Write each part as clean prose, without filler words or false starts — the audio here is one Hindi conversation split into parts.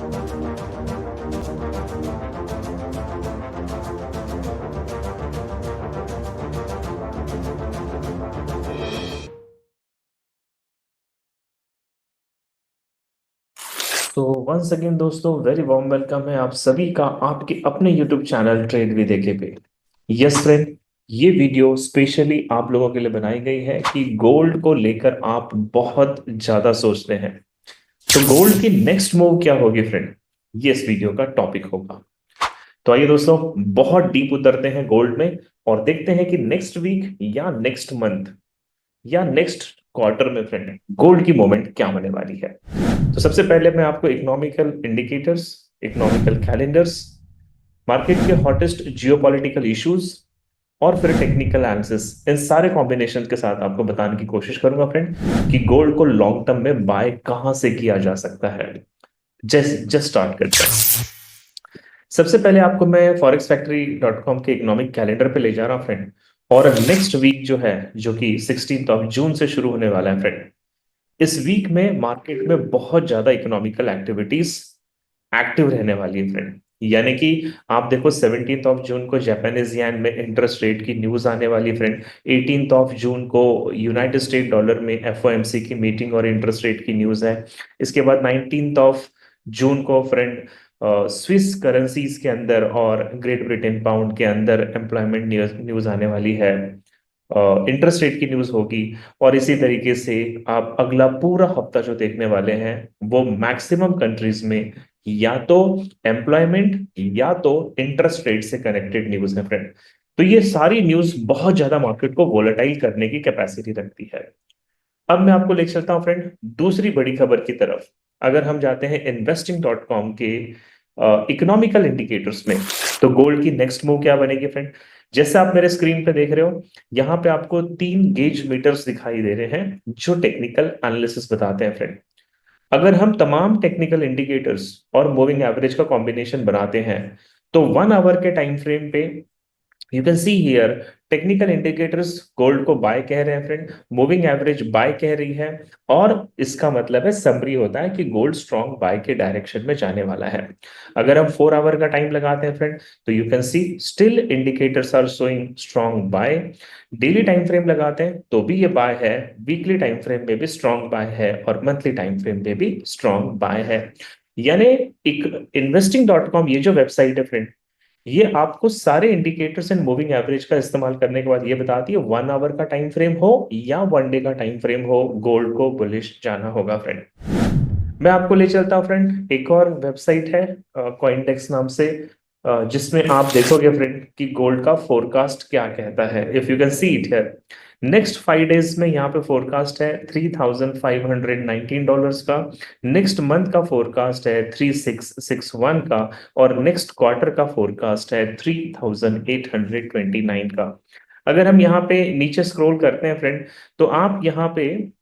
तो वंस अगेन दोस्तों, वेरी वार्म वेलकम है आप सभी का आपके अपने यूट्यूब चैनल ट्रेड विद एके पे। यस फ्रेंड, ये वीडियो स्पेशली आप लोगों के लिए बनाई गई है कि गोल्ड को लेकर आप बहुत ज्यादा सोचते हैं। तो गोल्ड की नेक्स्ट मूव क्या होगी फ्रेंड, ये इस वीडियो का टॉपिक होगा। तो आइए दोस्तों, बहुत डीप उतरते हैं गोल्ड में और देखते हैं कि नेक्स्ट वीक या नेक्स्ट मंथ या नेक्स्ट क्वार्टर में फ्रेंड गोल्ड की मोमेंट क्या होने वाली है। तो सबसे पहले मैं आपको economical indicators, economical calendars, market के हॉटेस्ट जियोपॉलिटिकल इश्यूज और फिर टेक्निकल एनालिसिस, इन सारे कॉम्बिनेशन के साथ आपको बताने की कोशिश करूंगा फ्रेंड कि गोल्ड को लॉन्ग टर्म में बाय कहां से किया जा सकता है। जस्ट जस्ट स्टार्ट करते हैं। सबसे पहले आपको मैं forex factory.com के इकोनॉमिक कैलेंडर पे ले जा रहा हूं फ्रेंड। और नेक्स्ट वीक जो है, जो कि 16 जून से शुरू होने वाला है फ्रेंड, इस वीक में मार्केट में बहुत ज्यादा इकोनॉमिकल एक्टिविटीज एक्टिव रहने वाली है फ्रेंड। यानी कि आप देखो 17 जून को जापानीज येन में इंटरेस्ट रेट की न्यूज आने वाली फ्रेंड। 18 जून को यूनाइटेड स्टेट डॉलर में एफओएमसी की मीटिंग और इंटरेस्ट रेट की न्यूज है। इसके बाद 19 जून को फ्रेंड स्विस करेंसीज के अंदर और ग्रेट ब्रिटेन पाउंड के अंदर एम्प्लॉयमेंट न्यूज आने वाली है। इंटरेस्ट रेट की न्यूज होगी। और इसी तरीके से आप अगला पूरा हफ्ता जो देखने वाले हैं वो मैक्सिमम कंट्रीज में या तो एम्प्लॉयमेंट या तो इंटरेस्ट रेट से कनेक्टेड न्यूज है फ्रेंड। तो ये सारी न्यूज बहुत ज्यादा मार्केट को वोलेटाइल करने की कैपेसिटी रखती है। अब मैं आपको ले चलता हूं फ्रेंड दूसरी बड़ी खबर की तरफ। अगर हम जाते हैं investing.com के इकोनॉमिकल इंडिकेटर्स में, तो गोल्ड की नेक्स्ट मूव क्या बनेगी फ्रेंड। जैसे आप मेरे स्क्रीन पे देख रहे हो, यहाँ पे आपको 3 गेज मीटर्स दिखाई दे रहे हैं जो टेक्निकल एनालिसिस बताते हैं फ्रेंड। अगर हम तमाम टेक्निकल इंडिकेटर्स और मूविंग एवरेज का कॉम्बिनेशन बनाते हैं तो 1 आवर के टाइम फ्रेम पे you can see here technical indicators gold को बाय कह रहे हैं फ्रेंड, मूविंग एवरेज बाय कह रही है। और इसका मतलब है समरी होता है कि गोल्ड स्ट्रॉन्ग बाय के डायरेक्शन में जाने वाला है। अगर हम 4 आवर का टाइम लगाते हैं फ्रेंड तो you can see still indicators are showing strong buy. Daily time frame लगाते हैं तो भी ये बाय है, वीकली टाइम फ्रेम में भी स्ट्रॉन्ग बाय है और मंथली टाइम फ्रेम में भी स्ट्रॉन्ग बाय है। यानी एक इन्वेस्टिंग.com ये जो वेबसाइट है फ्रेंड, ये आपको सारे इंडिकेटर्स एंड मूविंग एवरेज का इस्तेमाल करने के बाद ये बताती है 1 आवर का टाइम फ्रेम हो या 1 डे का टाइम फ्रेम हो, गोल्ड को बुलिश जाना होगा फ्रेंड। मैं आपको ले चलता हूँ फ्रेंड, एक और वेबसाइट है कॉइनडेक्स नाम से, जिसमें आप देखोगे फ्रेंड कि गोल्ड का फोरकास्ट क्या कहता है। If you can see it है, नेक्स्ट 5 डेज में यहाँ पे फोरकास्ट है $3,519 का। नेक्स्ट मंथ का फोरकास्ट है 3661 का। और नेक्स्ट क्वार्टर का फोरकास्ट है 3829 का। अगर हम यहाँ पे नीचे स्क्रॉल करते हैं फ्रेंड, तो आप यहाँ पे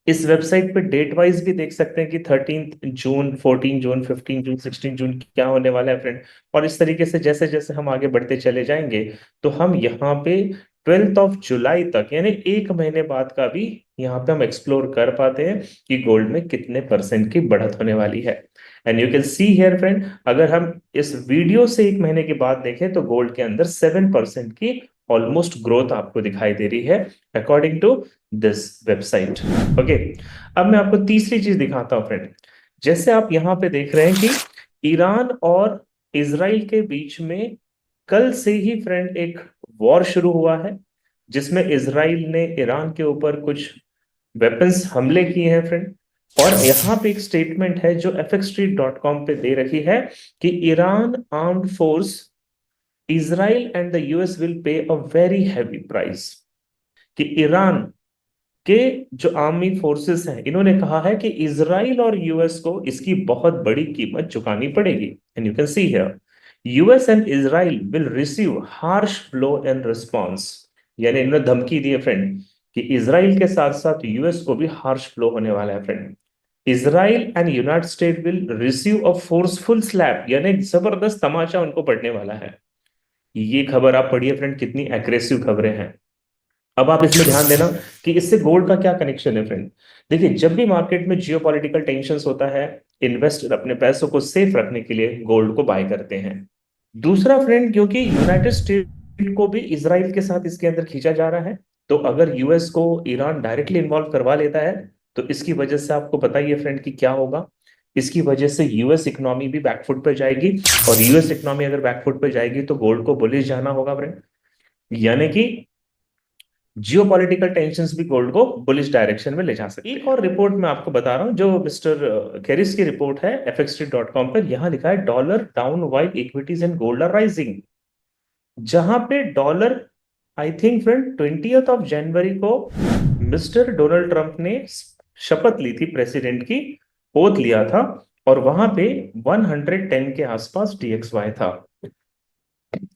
इस वेबसाइट पे डेट वाइज भी देख सकते हैं कि 13 जून, 14 जून, 15 जून, 16 जून क्या होने वाला है फ्रेंड। और इस तरीके से जैसे जैसे हम आगे बढ़ते चले जाएंगे तो हम यहाँ पे 12 जुलाई तक यानी 1 महीने बाद का भी यहाँ पे हम एक्सप्लोर कर पाते हैं कि गोल्ड में कितने परसेंट की बढ़त होने वाली है। And you can see here friend, अगर हम इस वीडियो से 1 महीने के बाद देखें तो गोल्ड के अंदर 7% की ऑलमोस्ट ग्रोथ आपको दिखाई दे रही है according to this website. Okay, अब मैं आपको तीसरी चीज दिखाता हूं फ्रेंड। जैसे आप यहां पे देख रहे हैं कि ईरान और इसराइल के बीच में कल से ही फ्रेंड एक वॉर शुरू हुआ है, जिसमें इसराइल ने ईरान के ऊपर कुछ वेपन्स हमले किए हैं फ्रेंड। और यहाँ पे एक स्टेटमेंट है जो fxstreet.com पे दे रखी है कि Iran armed force, Israel and the US will pay a very heavy price. कि ईरान के जो आर्मी फोर्सेस हैं इन्होंने कहा है कि इसराइल और यूएस को इसकी बहुत बड़ी कीमत चुकानी पड़ेगी। And you can see here US and Israel will receive harsh blow and response. यानी इन्होंने धमकी दी है फ्रेंड कि इसराइल के साथ साथ यूएस को भी हार्श ब्लो होने वाला है friend. Israel and United State will receive a forceful slap, यानी एक जबरदस्त तमाचा उनको पड़ने वाला है। ये खबर आप पढ़िए फ्रेंड, कितनी एग्रेसिव खबरें हैं। अब आप इसमें ध्यान देना कि इससे गोल्ड का क्या कनेक्शन है फ्रेंड। देखिए, जब भी मार्केट में जियोपॉलिटिकल टेंशंस होता है इन्वेस्टर अपने पैसों को सेफ रखने के लिए गोल्ड को बाय करते हैं। दूसरा फ्रेंड, क्योंकि यूनाइटेड स्टेट को भी इसराइल के साथ इसके अंदर खींचा जा रहा है, तो अगर यूएस को ईरान डायरेक्टली इन्वॉल्व करवा लेता है तो इसकी वजह से आपको पता ही है फ्रेंड कि क्या होगा। इसकी वजह से यूएस इकोनॉमी भी बैकफुट पर जाएगी, और यूएस इकोनॉमी अगर बैकफुट पर जाएगी तो गोल्ड को बुलिश जाना होगा फ्रेंड। यानी कि जियोपॉलिटिकल टेंशंस भी गोल्ड को बुलिश डायरेक्शन में ले जा सकती है। एक और रिपोर्ट मैं आपको बता रहा हूं जो मिस्टर कैरिस की रिपोर्ट है fxtrade.com पर। यहां लिखा है dollar down while equities and gold are rising, जहां पे dollar, I think friend 20th of जनवरी को मिस्टर डोनाल्ड ट्रंप ने शपथ ली थी, प्रेसिडेंट की ओथ लिया था, और वहां पे 110 के आसपास DXY था।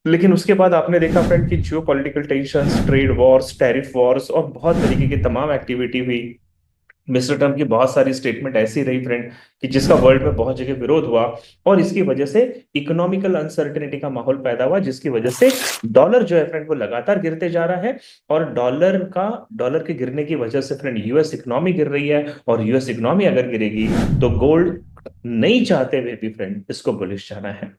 लेकिन उसके बाद आपने देखा फ्रेंड कि जियो political tension, trade Wars, tariff Wars और बहुत तरीके की तमाम एक्टिविटी हुई। मिस्टर ट्रम्प की बहुत सारी स्टेटमेंट ऐसी रही फ्रेंड कि जिसका वर्ल्ड में बहुत जगह विरोध हुआ, और इसकी वजह से इकोनॉमिकल अनसर्टेनिटी का माहौल पैदा हुआ, जिसकी वजह से डॉलर जो है फ्रेंड वो लगातार गिरते जा रहा है। और डॉलर के गिरने की वजह से फ्रेंड यूएस इकोनॉमी गिर रही है, और यूएस इकोनॉमी अगर गिरेगी तो गोल्ड नहीं चाहते हुए भी फ्रेंड इसको बुलिश जाना है।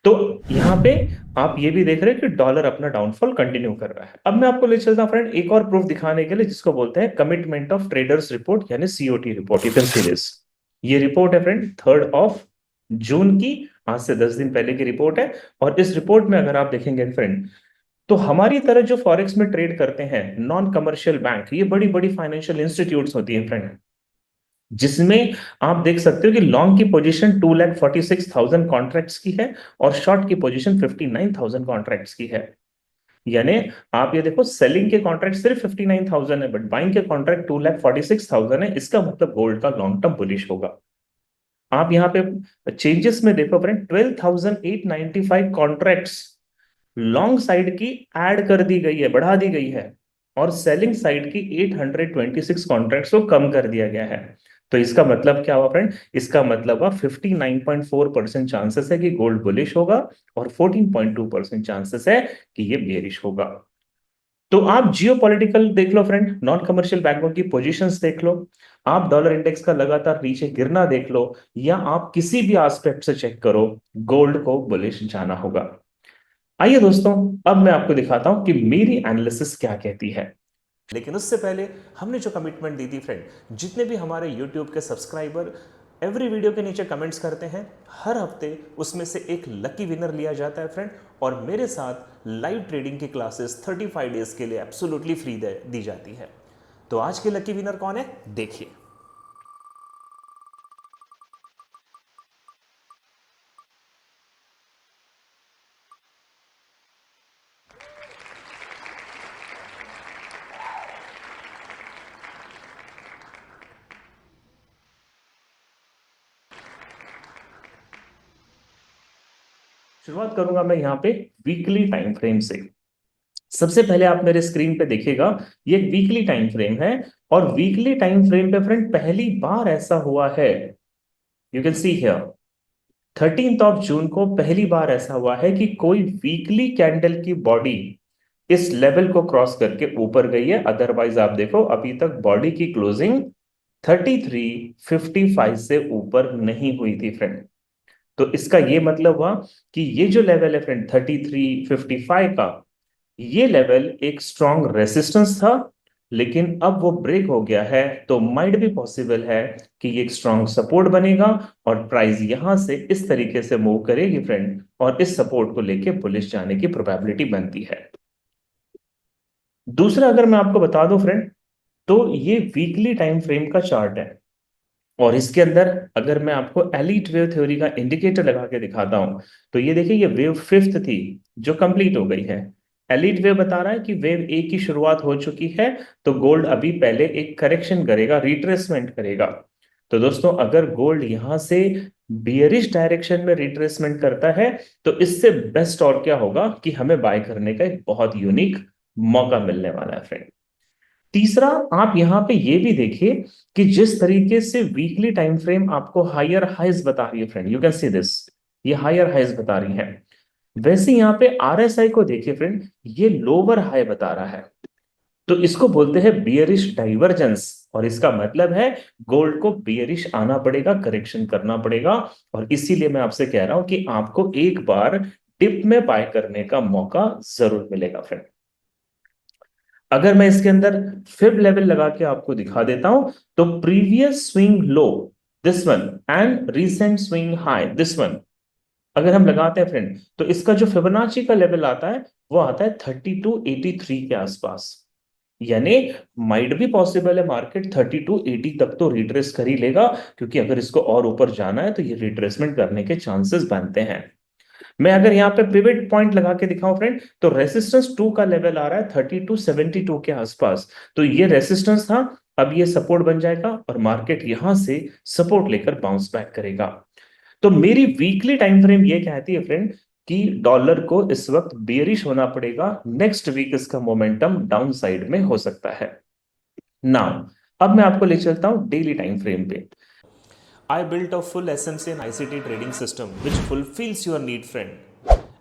तो यहां पे आप ये भी देख रहे हैं कि डॉलर अपना डाउनफॉल कंटिन्यू कर रहा है। अब मैं आपको ले चलता हूं फ्रेंड एक और प्रूफ दिखाने के लिए, जिसको बोलते हैं कमिटमेंट ऑफ ट्रेडर्स रिपोर्ट, यानी COT report. You can see this. ये रिपोर्ट है फ्रेंड 3rd of June की, आज से 10 दिन पहले की रिपोर्ट है। और इस रिपोर्ट में अगर आप देखेंगे फ्रेंड, तो हमारी तरह जो फॉरेक्स में ट्रेड करते हैं नॉन कमर्शियल बैंक, ये बड़ी बड़ी फाइनेंशियल इंस्टीट्यूट्स होती है फ्रेंड, जिसमें आप देख सकते हो कि लॉन्ग की पोजीशन 2,46,000 कॉन्ट्रैक्ट्स की है, और शॉर्ट की पोजीशन 59,000 कॉन्ट्रैक्ट्स की है। यानी आप ये देखो, सेलिंग के कॉन्ट्रैक्ट सिर्फ 59,000 है, बट बाइंग के कॉन्ट्रैक्ट 2,46,000 है। इसका मतलब गोल्ड का लॉन्ग टर्म बुलिश होगा। आप यहाँ पे चेंजेस में देखो फ्रेंड, 12,895 कॉन्ट्रैक्ट्स लॉन्ग साइड की ऐड कर दी गई है, बढ़ा दी गई है, और सेलिंग साइड की 826 कॉन्ट्रैक्ट्स को कम कर दिया गया है। तो इसका मतलब क्या हुआ फ्रेंड? इसका मतलब हुआ 59.4% चांसेस है कि गोल्ड बुलिश होगा, और 14.2% चांसेस है कि ये बेरिश होगा। तो आप जियो पॉलिटिकल देख लो फ्रेंड, नॉन कमर्शियल बैंकों की पोजीशंस देख लो, आप डॉलर इंडेक्स का लगातार नीचे गिरना देख लो, या आप किसी भी एस्पेक्ट से चेक करो, गोल्ड को बुलिश जाना होगा। आइए दोस्तों, अब मैं आपको दिखाता हूं कि मेरी एनालिसिस क्या कहती है। लेकिन उससे पहले हमने जो कमिटमेंट दी थी फ्रेंड, जितने भी हमारे YouTube के सब्सक्राइबर एवरी वीडियो के नीचे कमेंट्स करते हैं, हर हफ्ते उसमें से एक लकी विनर लिया जाता है फ्रेंड, और मेरे साथ लाइव ट्रेडिंग की क्लासेस 35 डेज के लिए एब्सोल्युटली फ्री दी जाती है। तो आज के लकी विनर कौन है, देखिए। शुरुआत करूंगा मैं यहाँ पे वीकली टाइम फ्रेम से। सबसे पहले आप मेरे स्क्रीन पे देखिएगा, ये एक वीकली टाइम फ्रेम है, और वीकली टाइम फ्रेम पे फ्रेंड पहली बार ऐसा हुआ है, you can see here 13th of June को पहली बार ऐसा हुआ है कि कोई वीकली कैंडल की बॉडी इस लेवल को क्रॉस करके ऊपर गई है। अदरवाइज आप देखो अभी तक बॉडी की क्लोजिंग 3355 से ऊपर नहीं हुई थी फ्रेंड। तो इसका ये मतलब हुआ कि ये जो लेवल है फ्रेंड 3355 का, ये लेवल एक स्ट्रॉन्ग रेसिस्टेंस था, लेकिन अब वो ब्रेक हो गया है, तो माइट भी पॉसिबल है कि ये एक स्ट्रॉन्ग सपोर्ट बनेगा, और प्राइस यहां से इस तरीके से मूव करेगी फ्रेंड, और इस सपोर्ट को लेके बुलिश जाने की प्रोबेबिलिटी बनती है। दूसरा अगर मैं आपको बता दूं फ्रेंड, तो ये वीकली टाइम फ्रेम का चार्ट है, और इसके अंदर अगर मैं आपको एलीट वेव थ्योरी का इंडिकेटर लगा के दिखाता हूं, तो ये देखिए, ये वेव 5th थी जो कंप्लीट हो गई है। एलीट वेव बता रहा है कि वेव ए की शुरुआत हो चुकी है, तो गोल्ड अभी पहले एक करेक्शन करेगा, रिट्रेसमेंट करेगा। तो दोस्तों, अगर गोल्ड यहां से बियरिश डायरेक्शन में रिट्रेसमेंट करता है, तो इससे बेस्ट और क्या होगा कि हमें बाय करने का एक बहुत यूनिक मौका मिलने वाला है फ्रेंड। तीसरा, आप यहां पे ये भी देखिए कि जिस तरीके से वीकली टाइम फ्रेम आपको हायर हाइज बता रही है friend, you can see this, ये हायर हाइज बता रही है, वैसे यहां पे RSI को देखिए फ्रेंड, ये लोअर हाई बता रहा है। तो इसको बोलते हैं बियरिश डाइवर्जेंस, और इसका मतलब है गोल्ड को बेयरिश आना पड़ेगा, करेक्शन करना पड़ेगा। और इसीलिए मैं आपसे कह रहा हूं कि आपको एक बार डिप में बाय करने का मौका जरूर मिलेगा फ्रेंड। अगर मैं इसके अंदर फिब लेवल लगा के आपको दिखा देता हूं, तो previous swing low this one and recent swing high this one, अगर हम लगाते हैं फ्रेंड, तो इसका जो फिबोनाची का लेवल आता है वो आता है 3283 के आसपास। यानी माइट भी पॉसिबल है मार्केट 3280 तक तो रिट्रेस कर ही लेगा, क्योंकि अगर इसको और ऊपर जाना है तो ये रिट्रेसमेंट करने के चांसेस बनते हैं। मैं अगर यहाँ पे पिवट पॉइंट लगा के दिखाऊं फ्रेंड, तो रेसिस्टेंस 2 का लेवल आ रहा है 3272 के आसपास। तो ये रेसिस्टेंस था, अब ये सपोर्ट बन जाएगा और मार्केट यहां से सपोर्ट लेकर बाउंस बैक करेगा। तो मेरी वीकली टाइम फ्रेम ये कहती है फ्रेंड कि डॉलर को इस वक्त बेरिश होना पड़ेगा, नेक्स्ट वीक इसका मोमेंटम डाउन साइड में हो सकता है। नाउ अब मैं आपको ले चलता हूं डेली टाइम फ्रेम पे। I built a full SMC and ICT trading system which fulfills your need, friend.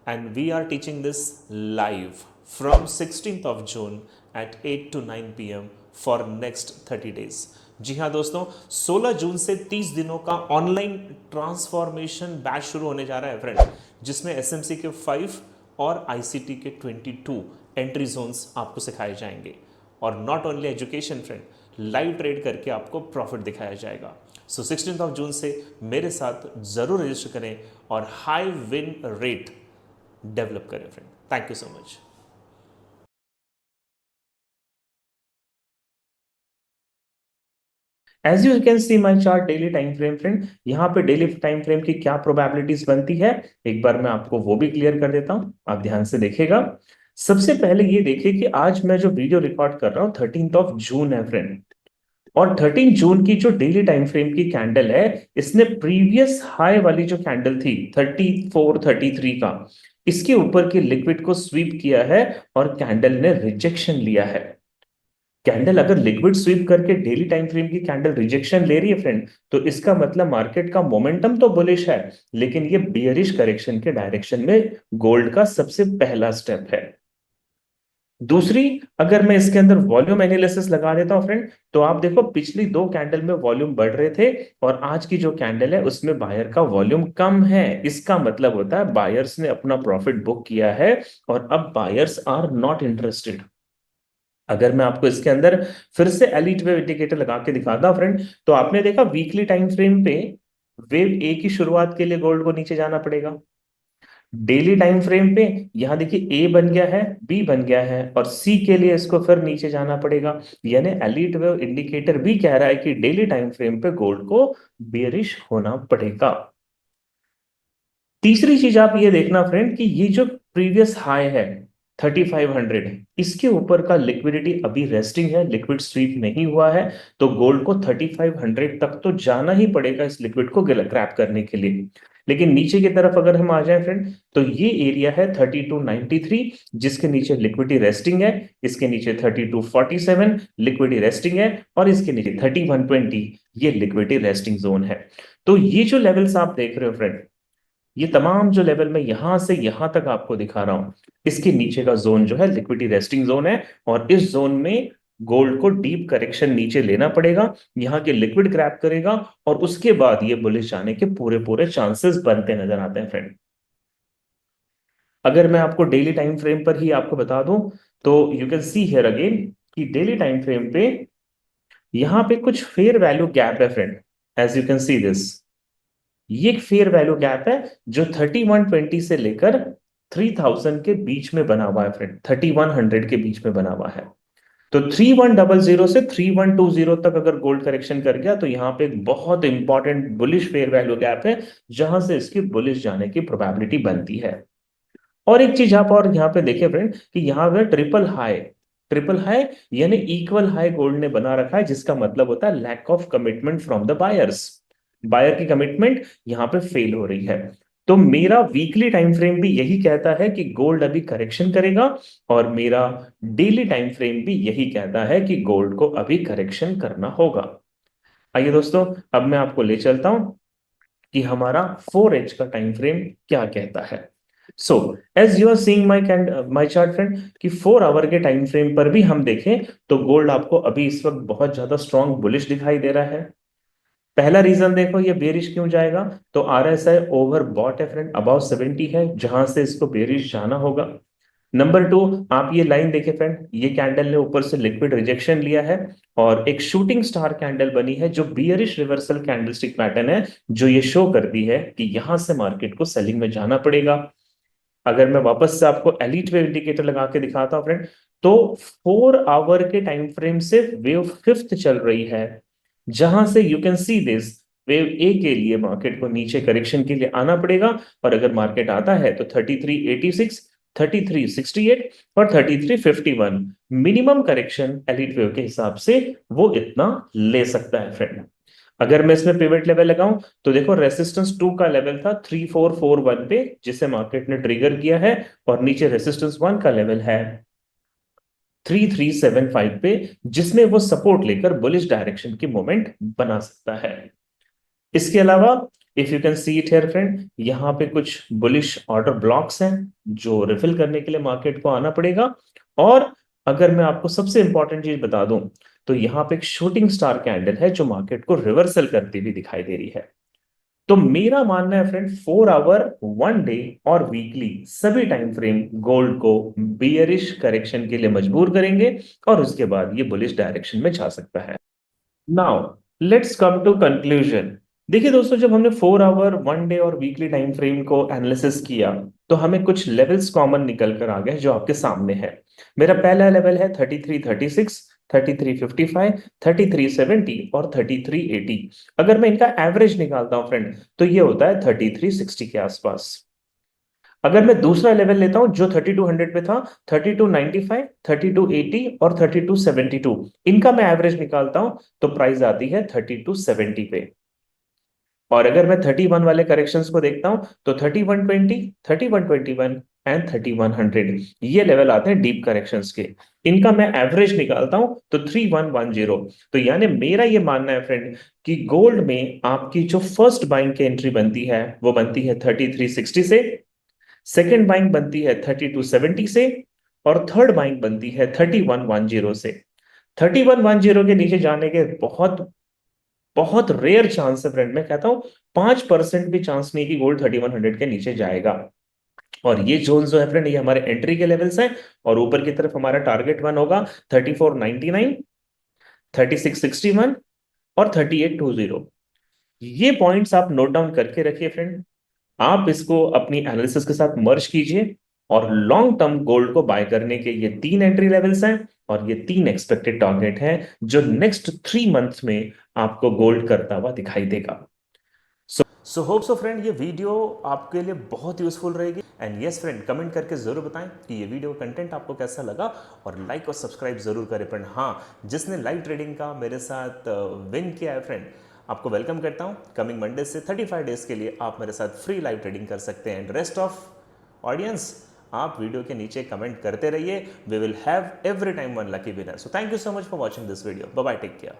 And we are teaching this live from 16th of June at 8 to 9 p.m. for next 30 days. जी हाँ दोस्तों, 16 जून से 30 दिनों का ऑनलाइन ट्रांसफॉर्मेशन बैच शुरू होने जा रहा है फ्रेंड, जिसमें एसएमसी के 5 और आईसीटी के 22 एंट्री जोन्स आपको सिखाए जाएंगे। और not only education friend, live trade करके आपको प्रॉफिट दिखाया जाएगा। सो 16 ऑफ जून से मेरे साथ जरूर रजिस्टर करें और हाई विन रेट डेवलप करें friend. Thank you so much. As you can see my chart daily time frame friend, यहाँ पे डेली टाइम फ्रेम की क्या प्रोबेबिलिटीज बनती है, एक बार मैं आपको वो भी क्लियर कर देता हूं, आप ध्यान से देखिएगा। सबसे पहले ये देखिए कि आज मैं जो वीडियो रिकॉर्ड कर रहा हूँ 13th ऑफ जून है फ्रेंड, और 13 जून की जो डेली टाइम फ्रेम की कैंडल है, इसने प्रीवियस हाई वाली जो कैंडल थी 3433 का, इसके ऊपर की लिक्विड को स्वीप किया है और कैंडल ने रिजेक्शन लिया है। कैंडल अगर लिक्विड स्वीप करके डेली टाइम फ्रेम की कैंडल रिजेक्शन ले रही है फ्रेंड, तो इसका मतलब मार्केट का मोमेंटम तो बुलिश है, लेकिन ये बियरिश करेक्शन के डायरेक्शन में गोल्ड का सबसे पहला स्टेप है। दूसरी, अगर मैं इसके अंदर वॉल्यूम एनालिसिस लगा देता हूं फ्रेंड, तो आप देखो पिछली दो कैंडल में वॉल्यूम बढ़ रहे थे और आज की जो कैंडल है उसमें बायर का वॉल्यूम कम है। इसका मतलब होता है बायर्स ने अपना प्रॉफिट बुक किया है और अब बायर्स आर नॉट इंटरेस्टेड। अगर मैं आपको इसके अंदर फिर से एलिट वेव इंडिकेटर लगा के दिखाता हूं फ्रेंड, तो आपने देखा वीकली टाइम फ्रेम पे वेव ए की शुरुआत के लिए गोल्ड को नीचे जाना पड़ेगा। डेली टाइम फ्रेम पे यहां देखिए ए बन गया है, बी बन गया है, और सी के लिए इसको फिर नीचे जाना पड़ेगा। यानी एलिट वेव इंडिकेटर भी कह रहा है कि डेली टाइम फ्रेम पे गोल्ड को बेरिश होना पड़ेगा। तीसरी चीज आप ये देखना फ्रेंड कि ये जो प्रीवियस हाई है 3500, इसके ऊपर का लिक्विडिटी अभी रेस्टिंग है, लिक्विड स्वीप नहीं हुआ है, तो गोल्ड को 3500 तक तो जाना ही पड़ेगा इस लिक्विड को ग्रैब करने के लिए। लेकिन नीचे की तरफ अगर हम आ जाएं फ्रेंड, तो ये एरिया है 3293, जिसके नीचे लिक्विडिटी रेस्टिंग है, इसके नीचे 3247 लिक्विडिटी रेस्टिंग है, और इसके नीचे 3120 ये लिक्विडिटी रेस्टिंग जोन है। तो ये जो लेवल्स आप देख रहे हो फ्रेंड, ये तमाम जो लेवल मैं यहां से यहां तक आपको दिखा रहा हूं, इसके नीचे का जोन जो है लिक्विडिटी रेस्टिंग जोन है, और इस जोन में गोल्ड को डीप करेक्शन नीचे लेना पड़ेगा, यहाँ के लिक्विड ग्रैब करेगा, और उसके बाद ये बुलिश जाने के पूरे पूरे चांसेस बनते नजर आते हैं फ्रेंड। अगर मैं आपको डेली टाइम फ्रेम पर ही आपको बता दूं, तो you can see here again कि डेली टाइम फ्रेम पे यहां पे कुछ फेयर वैल्यू गैप है friend. As you can see this, ये एक फेयर वैल्यू गैप है जो 3120 से लेकर 3000 के बीच में बना हुआ है फ्रेंड, 3100 के बीच में बना हुआ है। तो 3100 से 3120 तक अगर गोल्ड करेक्शन कर गया, तो यहाँ पे एक बहुत important bullish fair value gap है, जहां से इसकी बुलिश जाने की प्रोबेबिलिटी बनती है। और एक चीज आप और यहाँ पे देखें फ्रेंड कि यहाँ पे ट्रिपल हाई यानी इक्वल हाई गोल्ड ने बना रखा है, जिसका मतलब होता है lack of commitment from the buyers. Buyer की कमिटमेंट यहाँ पे फेल हो रही है। तो मेरा वीकली टाइम फ्रेम भी यही कहता है कि गोल्ड अभी करेक्शन करेगा, और मेरा डेली टाइम फ्रेम भी यही कहता है कि गोल्ड को अभी करेक्शन करना होगा। आइए दोस्तों, अब मैं आपको ले चलता हूं कि हमारा 4H का टाइम फ्रेम क्या कहता है। So as you are seeing my chart friend कि 4 आवर के टाइम फ्रेम पर भी हम देखें तो गोल्ड आपको अभी इस वक्त बहुत ज्यादा स्ट्रॉन्ग बुलिश दिखाई दे रहा है। पहला रीजन देखो ये बेरिश क्यों जाएगा, तो आरएसआई ओवर बॉट है फ्रेंड, अबाउ 70 है जहां से इसको बेरिश जाना होगा। नंबर 2, आप ये लाइन देखें फ्रेंड, ये कैंडल ने ऊपर से लिक्विड रिजेक्शन लिया है और एक शूटिंग स्टार कैंडल बनी है जो बियरिश रिवर्सल कैंडलस्टिक पैटर्न है, जो ये शो करती है कि यहां से मार्केट को सेलिंग में जाना पड़ेगा। अगर मैं वापस से आपको एलीट वेव इंडिकेटर लगा के दिखाता हूं फ्रेंड, तो 4 आवर के टाइम फ्रेम से वेव फिफ्थ चल रही है, जहां से you can see this wave A के लिए मार्केट को नीचे करेक्शन के लिए आना पड़ेगा। और अगर मार्केट आता है तो 3386, 3368 और 3351 मिनिमम करेक्शन एलीट वेव के हिसाब से वो इतना ले सकता है फ्रेंड। अगर मैं इसमें पिवट लेवल लगाऊं तो देखो रेसिस्टेंस 2 का लेवल था 3441 पे, जिसे मार्केट ने ट्रिगर किया है, और नीचे रेसिस्टेंस 1 का लेवल है 3375 पे, जिसमें वो सपोर्ट लेकर बुलिश डायरेक्शन की मूवमेंट बना सकता है। इसके अलावा if you can see it here friend, यहाँ पे कुछ बुलिश ऑर्डर ब्लॉक्स हैं जो रिफिल करने के लिए मार्केट को आना पड़ेगा। और अगर मैं आपको सबसे इंपॉर्टेंट चीज बता दूं तो यहाँ पे एक शूटिंग स्टार कैंडल है जो मार्केट को रिवर्सल करती हुई दिखाई दे रही है। तो मेरा मानना है फ्रेंड 4 आवर, 1 डे और वीकली सभी टाइम फ्रेम गोल्ड को बियरिश करेक्शन के लिए मजबूर करेंगे और उसके बाद ये बुलिश डायरेक्शन में जा सकता है। Now let's come to conclusion. देखिए दोस्तों, जब हमने 4 आवर, 1 डे और वीकली टाइम फ्रेम को एनालिसिस किया तो हमें कुछ लेवल्स कॉमन निकल कर आ गए जो आपके सामने है। मेरा पहला लेवल है 3336, 3355, 3370 और 3380। अगर मैं इनका एवरेज निकालता हूं फ्रेंड तो ये होता है 3360 के आसपास। अगर मैं दूसरा लेवल लेता हूं जो 3200 पे था, 3295, 3280 और 3272, इनका मैं एवरेज निकालता हूं तो प्राइस आती है 3270 पे। और अगर मैं 31 वाले करेक्शंस को देखता हूं तो 3120, 3121 एंड 3100, ये लेवल आते हैं डीप करेक्शंस के। इनका मैं एवरेज निकालता हूं तो 3110। तो यानी मेरा ये मानना है फ्रेंड कि गोल्ड में आपकी जो फर्स्ट बाइंग की एंट्री बनती है वो बनती है 3360 से, सेकेंड बाइंग बनती है 3270 से, और थर्ड बाइंग बनती है 3110 से। 3110 के नीचे जाने के बहुत बहुत रेयर चांस है फ्रेंड, मैं कहता हूं 5% भी चांस नहीं कि गोल्ड 3100 के नीचे जाएगा। और ये जोन जो है फ्रेंड, ये हमारे एंट्री के लेवल्स हैं। और ऊपर की तरफ हमारा टारगेट वन होगा 3499, 3661 और 3820। ये पॉइंट्स आप नोट डाउन करके रखिए फ्रेंड। आप इसको अपनी एनालिसिस के साथ मर्ज कीजिए और लॉन्ग टर्म गोल्ड को बाय करने के ये 3 एंट्री लेवल्स हैं और ये 3 एक्सपेक्टेड टारगेट हैं जो नेक्स्ट 3 मंथ्स में आपको गोल्ड करता हुआ दिखाई देगा। सो होप सो फ्रेंड, ये वीडियो आपके लिए बहुत यूजफुल रहेगी। एंड यस फ्रेंड, कमेंट करके जरूर बताएं कि ये वीडियो कंटेंट आपको कैसा लगा, और लाइक और सब्सक्राइब जरूर करें फ्रेंड। हाँ, जिसने लाइव ट्रेडिंग का मेरे साथ विन किया है फ्रेंड, आपको वेलकम करता हूं। कमिंग मंडे से 35 डेज के लिए आप मेरे साथ फ्री लाइव ट्रेडिंग कर सकते हैं। एंड रेस्ट ऑफ ऑडियंस, आप वीडियो के नीचे कमेंट करते रहिए। We will have every time one lucky winner. So thank you so much for watching this video. Bye bye, take care.